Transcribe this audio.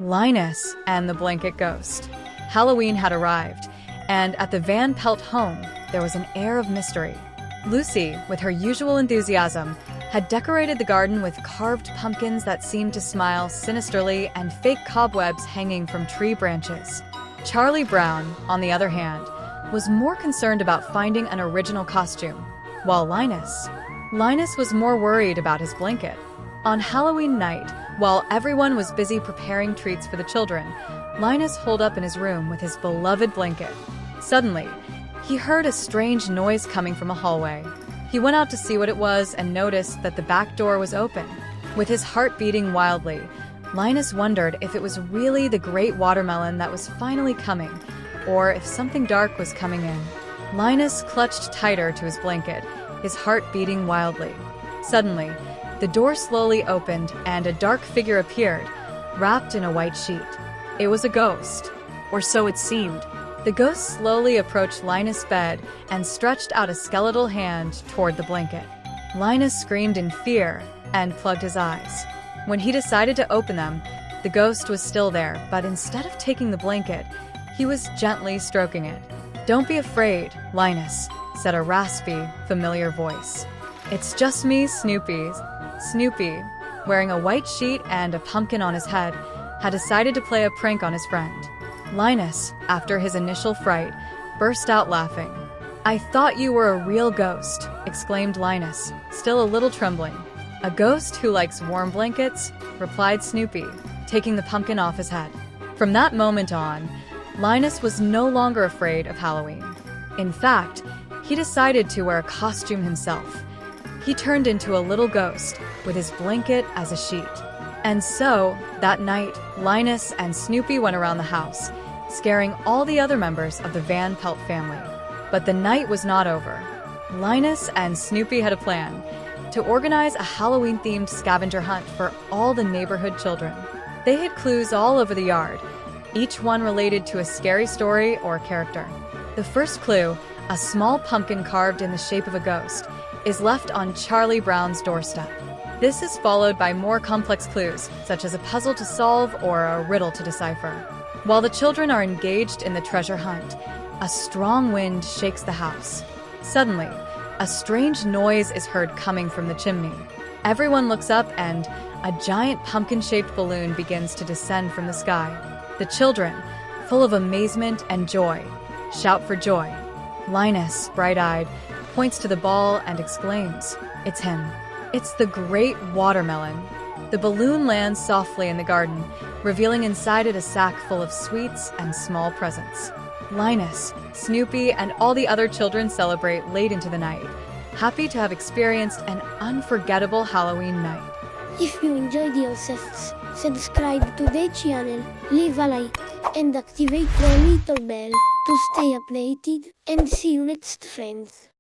Linus and the Blanket Ghost. Halloween had arrived, and at the Van Pelt home, there was an air of mystery. Lucy, with her usual enthusiasm, had decorated the garden with carved pumpkins that seemed to smile sinisterly and fake cobwebs hanging from tree branches. Charlie Brown, on the other hand, was more concerned about finding an original costume, while Linus was more worried about his blanket. On Halloween night, while everyone was busy preparing treats for the children, Linus holed up in his room with his beloved blanket. Suddenly, he heard a strange noise coming from a hallway. He went out to see what it was and noticed that the back door was open. With his heart beating wildly, Linus wondered if it was really the great watermelon that was finally coming, or if something dark was coming in. Linus clutched tighter to his blanket, his heart beating wildly. Suddenly, the door slowly opened and a dark figure appeared, wrapped in a white sheet. It was a ghost, or so it seemed. The ghost slowly approached Linus' bed and stretched out a skeletal hand toward the blanket. Linus screamed in fear and plugged his eyes. When he decided to open them, the ghost was still there, but instead of taking the blanket, he was gently stroking it. "Don't be afraid, Linus," said a raspy, familiar voice. "It's just me, Snoopy." Snoopy, wearing a white sheet and a pumpkin on his head, had decided to play a prank on his friend. Linus, after his initial fright, burst out laughing. "I thought you were a real ghost," exclaimed Linus, still a little trembling. "A ghost who likes warm blankets," replied Snoopy, taking the pumpkin off his head. From that moment on, Linus was no longer afraid of Halloween. In fact, he decided to wear a costume himself. He turned into a little ghost, with his blanket as a sheet. And so, that night, Linus and Snoopy went around the house, scaring all the other members of the Van Pelt family. But the night was not over. Linus and Snoopy had a plan to organize a Halloween-themed scavenger hunt for all the neighborhood children. They hid clues all over the yard, each one related to a scary story or character. The first clue, a small pumpkin carved in the shape of a ghost, is left on Charlie Brown's doorstep. This is followed by more complex clues, such as a puzzle to solve or a riddle to decipher. While the children are engaged in the treasure hunt, a strong wind shakes the house. Suddenly, a strange noise is heard coming from the chimney. Everyone looks up and a giant pumpkin-shaped balloon begins to descend from the sky. The children, full of amazement and joy, shout for joy. Linus, bright-eyed, points to the ball and exclaims, "It's him. It's the great watermelon." The balloon lands softly in the garden, revealing inside it a sack full of sweets and small presents. Linus, Snoopy, and all the other children celebrate late into the night, happy to have experienced an unforgettable Halloween night. If you enjoyed yourselves, subscribe to the channel, leave a like, and activate the little bell to stay updated, and see you next, friends.